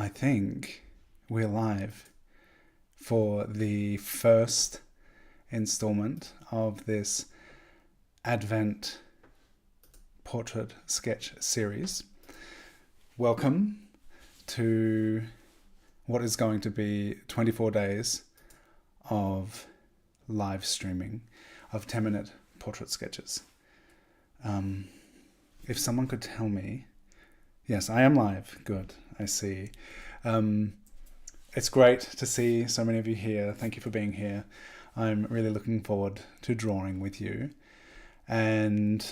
I think we're live for the first installment of this Advent portrait sketch series. Welcome to what is going to be 24 days of live streaming of 10-minute portrait sketches. If someone could tell me, yes, I am live. Good, I see. It's great to see so many of you here. Thank you for being here. I'm really looking forward to drawing with you. And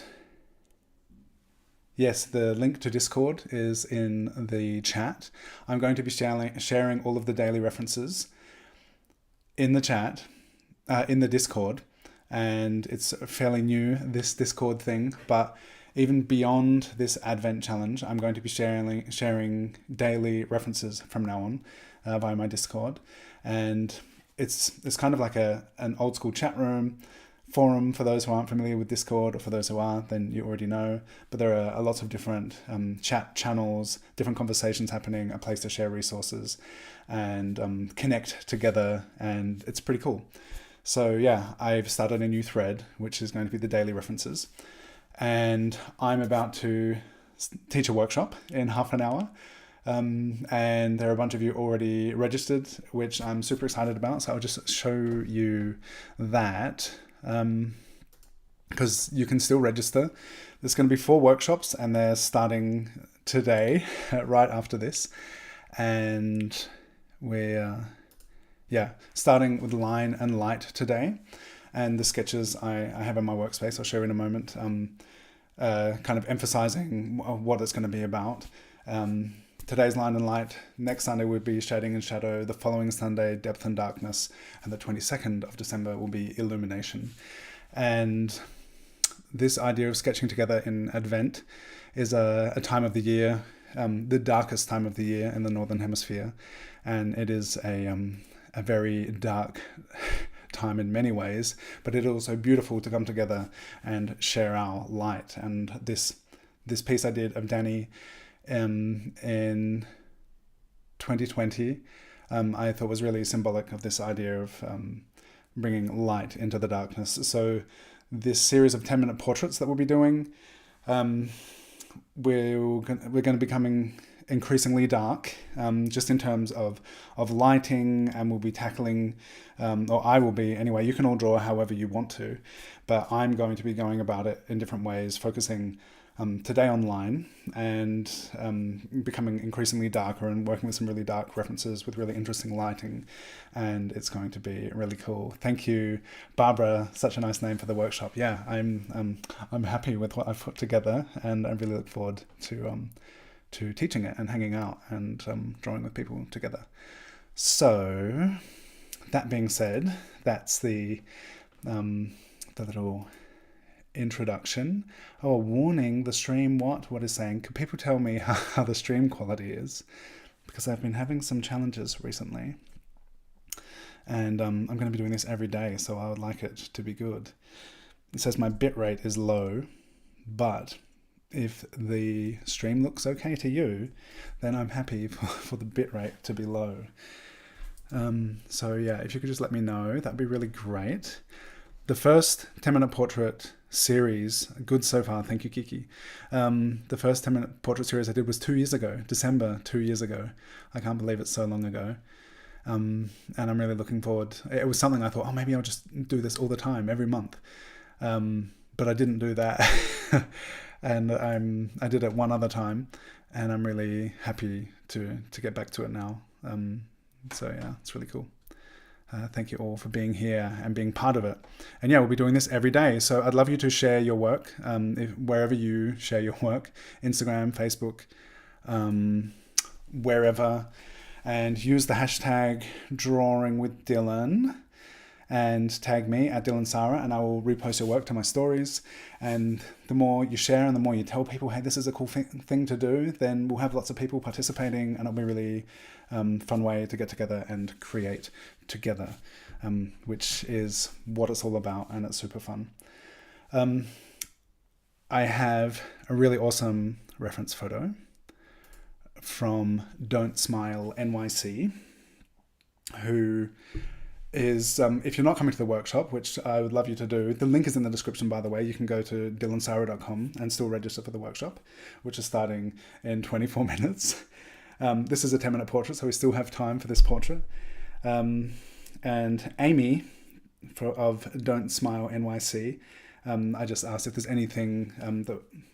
yes, the link to Discord is in the chat. I'm going to be sharing all of the daily references in the chat, in the Discord. And it's fairly new, this Discord thing, but even beyond this Advent challenge, I'm going to be sharing daily references from now on via my Discord. And it's kind of like an old school chat room, forum for those who aren't familiar with Discord, or for those who are, then you already know. But there are lots of different chat channels, different conversations happening, a place to share resources and connect together, and it's pretty cool. So yeah, I've started a new thread, which is going to be the daily references. And I'm about to teach a workshop in half an hour. And there are a bunch of you already registered, which I'm super excited about. So I'll just show you that, because you can still register. There's going to be 4 workshops, and they're starting today, right after this. And we're starting with line and light today. And the sketches I have in my workspace, I'll show you in a moment, kind of emphasizing what it's going to be about. Today's line and light. Next Sunday will be shading and shadow. The following Sunday, depth and darkness. And the 22nd of December will be illumination. And this idea of sketching together in Advent is a time of the year, the darkest time of the year in the Northern Hemisphere. And it is a very dark time in many ways, but it is also beautiful to come together and share our light. And this piece I did of Danny in 2020, I thought was really symbolic of this idea of bringing light into the darkness. So this series of 10-minute portraits that we'll be doing, we're going to be becoming increasingly dark, just in terms of lighting, and we'll be tackling, or I will be anyway, you can all draw however you want to, but I'm going to be going about it in different ways, focusing today on line and becoming increasingly darker and working with some really dark references with really interesting lighting, and it's going to be really cool. Thank you, Barbara, such a nice name for the workshop. Yeah, I'm happy with what I've put together, and I really look forward to teaching it and hanging out and drawing with people together. So that being said, that's the little introduction. Oh, warning, the stream, what is saying? Could people tell me how the stream quality is? Because I've been having some challenges recently. And I'm going to be doing this every day, so I would like it to be good. It says my bitrate is low, but if the stream looks okay to you, then I'm happy for the bitrate to be low. So yeah, if you could just let me know, that'd be really great. The first 10-minute portrait series, good so far, thank you, Kiki. The first 10-minute portrait series I did was 2 years ago, December 2 years ago. I can't believe it's so long ago. And I'm really looking forward. It was something I thought, oh, maybe I'll just do this all the time, every month. But I didn't do that. And I did it one other time, and I'm really happy to get back to it now. So yeah, it's really cool. Thank you all for being here and being part of it. And yeah, we'll be doing this every day. So I'd love you to share your work, wherever you share your work, Instagram, Facebook, wherever, and use the hashtag drawing with Dylan and tag me at Dylan Sara, and I will repost your work to my stories. And the more you share and the more you tell people, hey, this is a cool thing to do, then we'll have lots of people participating, and it'll be a really fun way to get together and create together, which is what it's all about, and it's super fun. I have a really awesome reference photo from Don't Smile NYC, who is, if you're not coming to the workshop, which I would love you to do, the link is in the description, by the way. You can go to dylansaro.com and still register for the workshop, which is starting in 24 minutes. This is a 10-minute portrait, so we still have time for this portrait. And Amy of Don't Smile NYC, I just asked if there's anything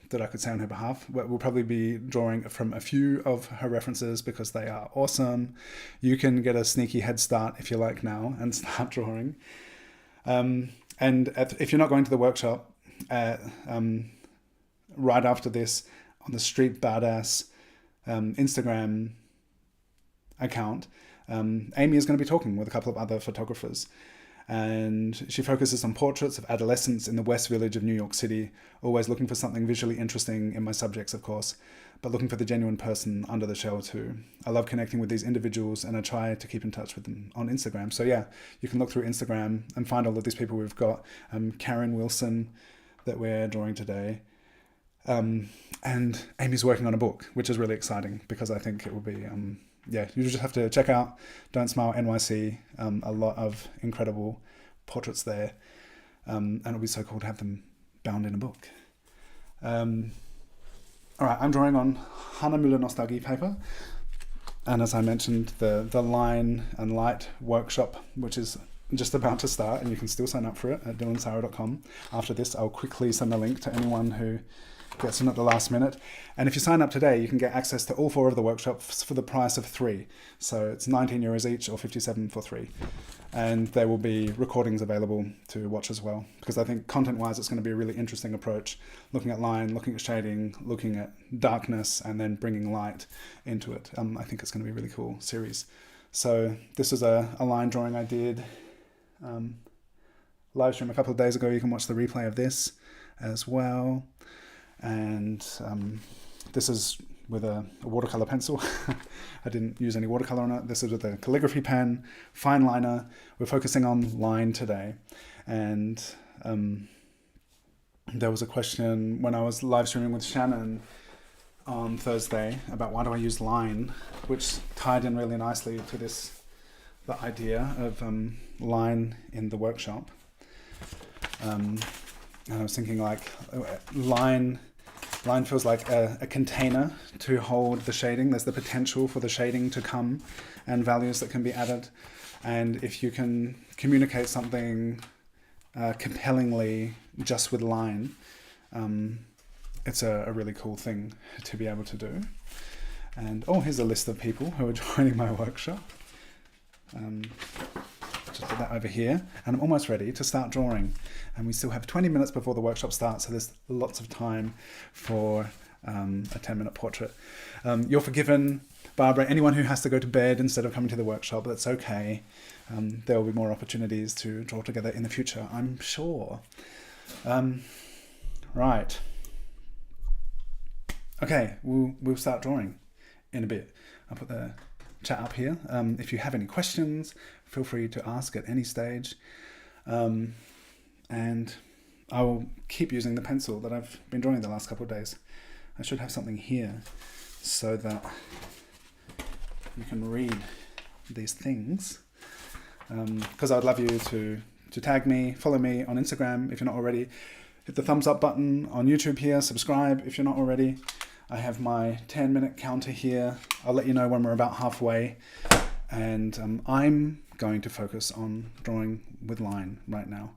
that I could say on her behalf. We'll probably be drawing from a few of her references because they are awesome. You can get a sneaky head start if you like now and start drawing. And if you're not going to the workshop, right after this, on the Street Badass Instagram account, Amy is going to be talking with a couple of other photographers. And she focuses on portraits of adolescents in the West Village of New York City, always looking for something visually interesting in my subjects, of course, but looking for the genuine person under the shell too. I love connecting with these individuals, and I try to keep in touch with them on Instagram. So yeah, you can look through Instagram and find all of these people we've got. Karen Wilson that we're drawing today. And Amy's working on a book, which is really exciting because I think it will be... you just have to check out Don't Smile NYC. A lot of incredible portraits there. And it'll be so cool to have them bound in a book. All right, I'm drawing on Hanamüller Nostalgie paper. And as I mentioned, the line and light workshop, which is just about to start, and you can still sign up for it at dylansaro.com. After this, I'll quickly send a link to anyone who gets in at the last minute. And if you sign up today, you can get access to all 4 of the workshops for the price of 3. So it's €19 each or 57 for 3. And there will be recordings available to watch as well, because I think content-wise it's going to be a really interesting approach, looking at line, looking at shading, looking at darkness, and then bringing light into it. I think it's going to be a really cool series. So this is a line drawing I did live stream a couple of days ago. You can watch the replay of this as well. And this is with a watercolor pencil. I didn't use any watercolor on it. This is with a calligraphy pen, fine liner. We're focusing on line today. And there was a question when I was live streaming with Shannon on Thursday about why do I use line, which tied in really nicely to the idea of line in the workshop. And I was thinking like line feels like a container to hold the shading. There's the potential for the shading to come and values that can be added. And if you can communicate something compellingly just with line, it's a really cool thing to be able to do. And here's a list of people who are joining my workshop. Just put that over here, and I'm almost ready to start drawing. And we still have 20 minutes before the workshop starts, so there's lots of time for a 10-minute portrait. You're forgiven, Barbara. Anyone who has to go to bed instead of coming to the workshop, that's okay. There will be more opportunities to draw together in the future, I'm sure. Right. Okay, we'll start drawing in a bit. I'll put the chat up here. If you have any questions, feel free to ask at any stage. And I will keep using the pencil that I've been drawing the last couple of days. I should have something here so that you can read these things. Because I'd love you to tag me, follow me on Instagram if you're not already. Hit the thumbs up button on YouTube here, subscribe if you're not already. I have my 10-minute counter here. I'll let you know when we're about halfway. And I'm going to focus on drawing with line right now.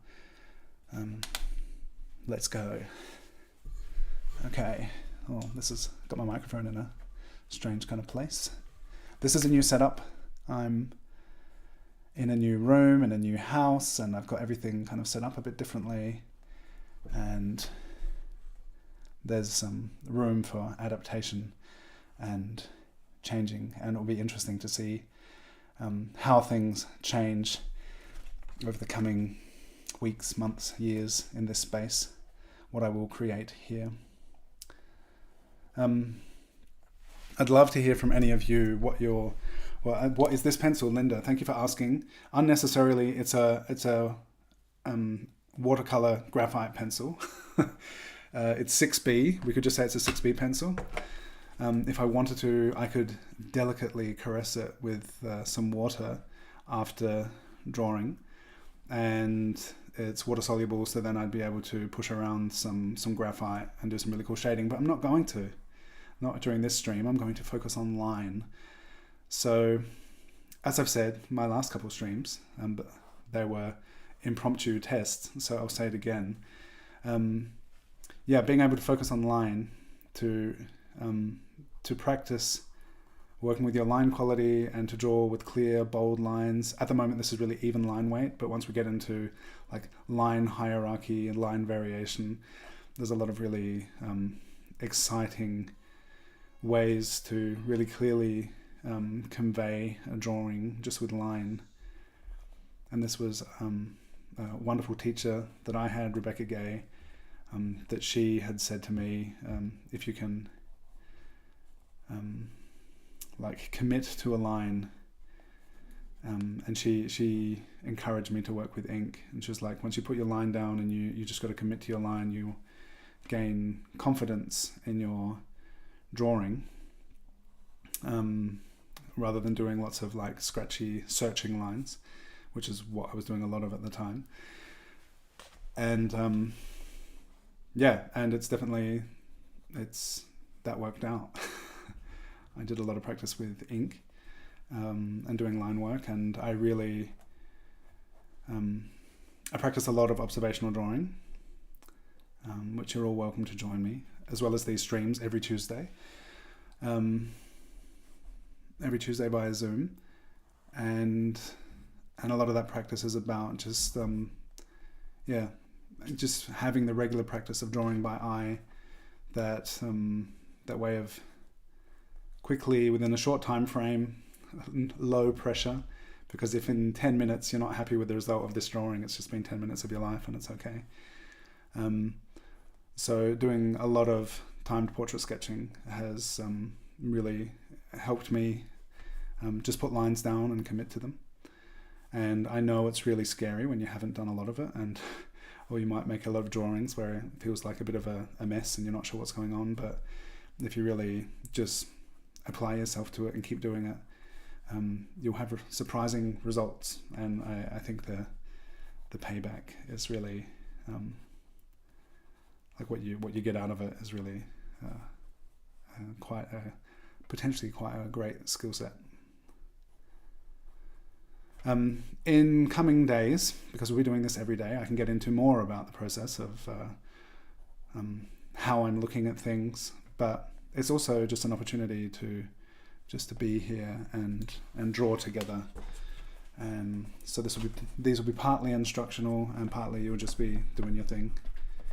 Let's go. Okay. This has got my microphone in a strange kind of place. This is a new setup. I'm in a new room, in a new house, and I've got everything kind of set up a bit differently. And there's some room for adaptation and changing, and it'll be interesting to see how things change over the coming weeks, months, years in this space, what I will create here. I'd love to hear from any of you what is this pencil, Linda? Thank you for asking. Unnecessarily, it's a watercolor graphite pencil. It's 6B. We could just say it's a 6B pencil. If I wanted to, I could delicately caress it with some water after drawing, and it's water soluble, so then I'd be able to push around some graphite and do some really cool shading. But I'm not going to. Not during this stream. I'm going to focus on line. So, as I've said, my last couple of streams, they were impromptu tests, so I'll say it again. Being able to focus on line to practice working with your line quality and to draw with clear, bold lines. At the moment, this is really even line weight, but once we get into like line hierarchy and line variation, there's a lot of really exciting ways to really clearly convey a drawing just with line. And this was a wonderful teacher that I had, Rebecca Gay, that she had said to me, if you can commit to a line, and she encouraged me to work with ink, and she was like, once you put your line down and you just got to commit to your line, you gain confidence in your drawing, rather than doing lots of like scratchy searching lines, which is what I was doing a lot of at the time. And and it's definitely, that worked out. I did a lot of practice with ink and doing line work, and I really I practice a lot of observational drawing, which you're all welcome to join me, as well as these streams every Tuesday. Every Tuesday via Zoom, and a lot of that practice is about just just having the regular practice of drawing by eye, that way of quickly, within a short time frame, low pressure, because if in 10 minutes you're not happy with the result of this drawing, it's just been 10 minutes of your life and it's okay. So doing a lot of timed portrait sketching has really helped me just put lines down and commit to them. And I know it's really scary when you haven't done a lot of it, or you might make a lot of drawings where it feels like a bit of a mess and you're not sure what's going on. But if you really just apply yourself to it and keep doing it, you'll have surprising results. And I think the payback is really what you get out of it is really potentially quite a great skill set. In coming days, because we'll be doing this every day, I can get into more about the process of how I'm looking at things, but it's also just an opportunity to be here and draw together. And so these will be partly instructional and partly you'll just be doing your thing.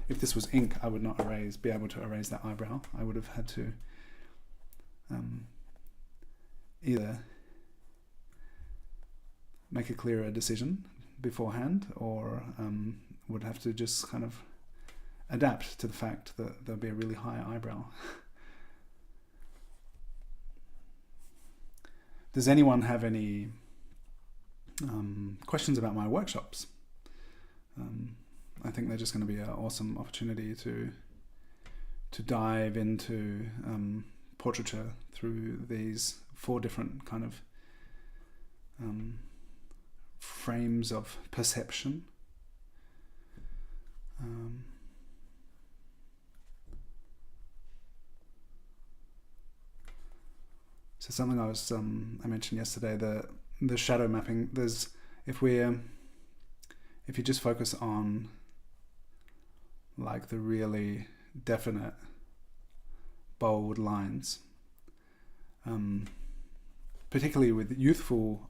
If this was ink, I would not be able to erase that eyebrow. I would have had to either make a clearer decision beforehand, or would have to just kind of adapt to the fact that there'll be a really high eyebrow. Does anyone have any questions about my workshops? I think they're just going to be an awesome opportunity to dive into portraiture through these 4 different kind of frames of perception. So something I mentioned yesterday, the shadow mapping. If you just focus on like the really definite bold lines, particularly with youthful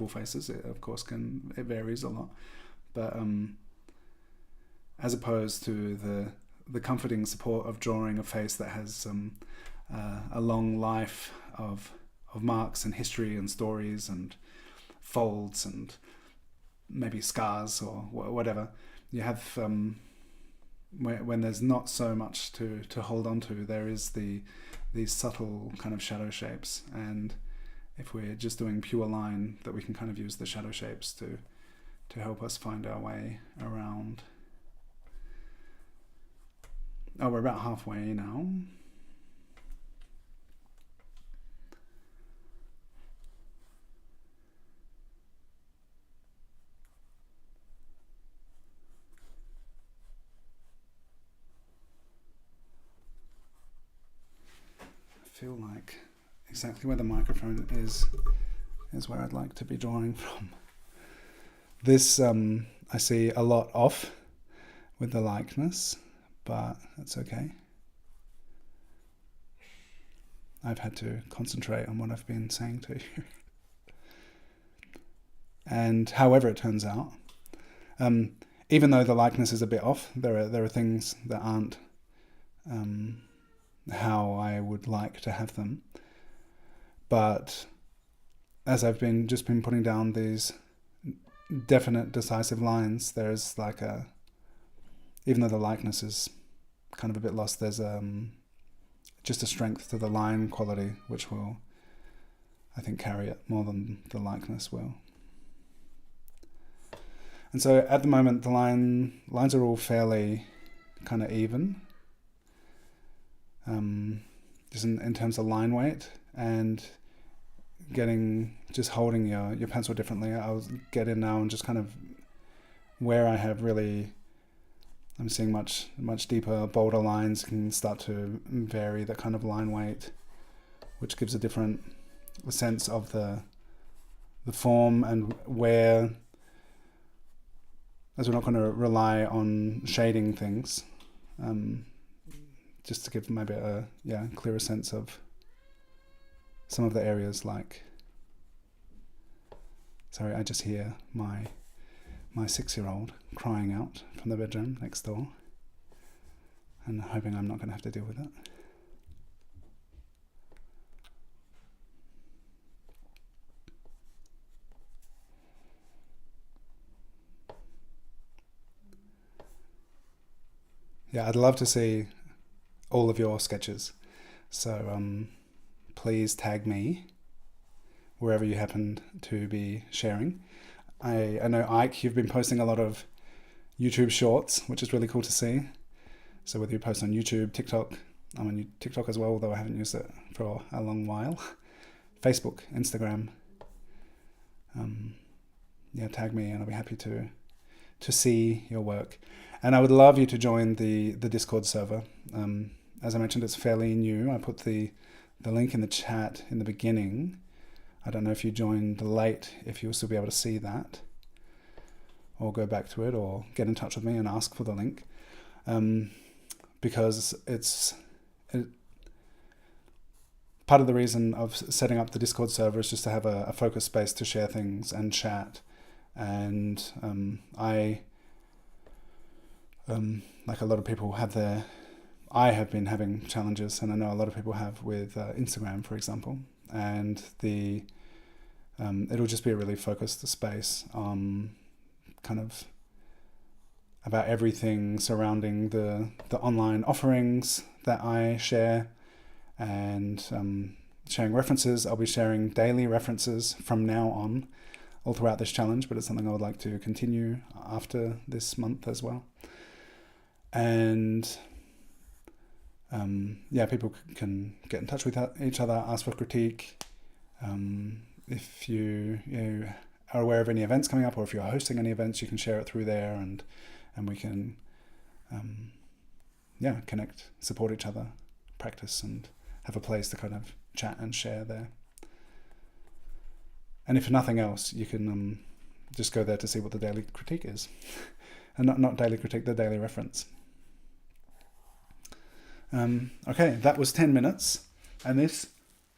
faces, it of course it varies a lot, but as opposed to the comforting support of drawing a face that has a long life of marks and history and stories and folds and maybe scars or whatever. You have when there's not so much to hold on to, there is these subtle kind of shadow shapes, and if we're just doing pure line, that we can kind of use the shadow shapes to help us find our way around. Oh, we're about halfway now. feel like exactly where the microphone is where I'd like to be drawing from. This I see a lot off with the likeness, but that's okay. I've had to concentrate on what I've been saying to you. And however it turns out, even though the likeness is a bit off, there are things that aren't how I would like to have them. But as I've been putting down these definite, decisive lines, there's like even though the likeness is kind of a bit lost, there's just a strength to the line quality, which will, I think, carry it more than the likeness will. And so at the moment, the lines are all fairly kind of even, just in terms of line weight, and just holding your pencil differently. I'll get in now and just kind of where I have really, I'm seeing much deeper, bolder lines can start to vary that kind of line weight, which gives a different sense of the form, and where, as we're not going to rely on shading things, just to give maybe a clearer sense of some of the areas. Like, sorry, I just hear my 6-year-old crying out from the bedroom next door, and hoping I'm not going to have to deal with it. Yeah, I'd love to see all of your sketches. So please tag me wherever you happen to be sharing. I know, Ike, you've been posting a lot of YouTube shorts, which is really cool to see. So whether you post on YouTube, TikTok, I'm on TikTok as well, although I haven't used it for a long while. Facebook, Instagram. Tag me and I'll be happy to see your work. And I would love you to join the Discord server. As I mentioned, it's fairly new. I put the link in the chat in the beginning. I don't know if you joined late, if you'll still be able to see that, or go back to it, or get in touch with me and ask for the link. Because part of the reason of setting up the Discord server is just to have a focus space to share things and chat. And I, like a lot of people I have been having challenges, and I know a lot of people have with Instagram, for example. And it'll just be a really focused space on kind of about everything surrounding the online offerings that I share, and sharing references. I'll be sharing daily references from now on, all throughout this challenge, but it's something I would like to continue after this month as well. And people can get in touch with each other, ask for critique. If you are aware of any events coming up, or if you're hosting any events, you can share it through there, and we can connect, support each other, practice, and have a place to kind of chat and share there. And if nothing else, you can just go there to see what the daily critique is. And not daily critique, the daily reference. Okay, that was 10 minutes, and this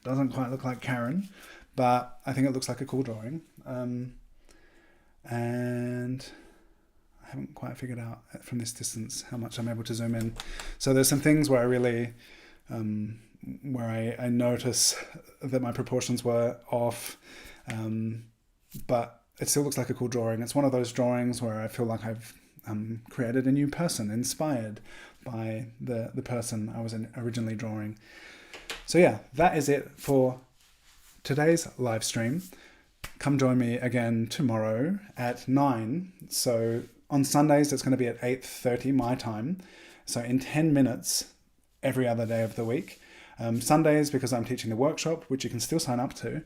doesn't quite look like Karen, but I think it looks like a cool drawing. And I haven't quite figured out from this distance how much I'm able to zoom in. So there's some things where I really, where I notice that my proportions were off, but it still looks like a cool drawing. It's one of those drawings where I feel like I've created a new person, inspired by the person I was originally drawing. So yeah, that is it for today's live stream. Come join me again tomorrow at 9. So on Sundays, it's going to be at 8:30 my time. So in 10 minutes every other day of the week. Sundays, because I'm teaching the workshop, which you can still sign up to,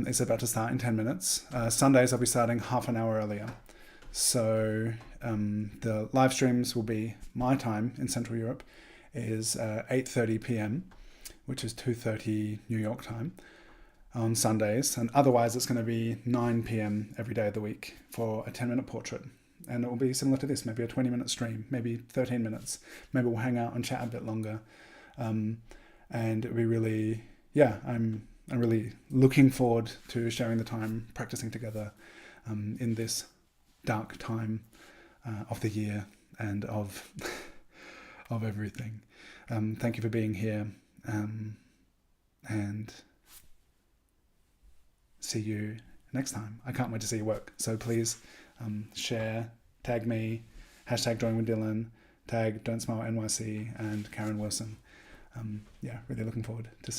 is about to start in 10 minutes. Sundays, I'll be starting half an hour earlier. So the live streams will be my time in Central Europe is 8:30 p.m, which is 2:30 New York time on Sundays, and otherwise it's going to be 9 p.m. every day of the week for a 10-minute portrait. And it will be similar to this, maybe a 20-minute stream, maybe 13 minutes. Maybe we'll hang out and chat a bit longer. And it'll be really, I'm really looking forward to sharing the time practicing together in this dark time of the year and of of everything. Thank you for being here, and see you next time. I can't wait to see your work. So please share, tag me, hashtag Drawing with Dylan, tag Don't Smile NYC and Karen Wilson. Really looking forward to seeing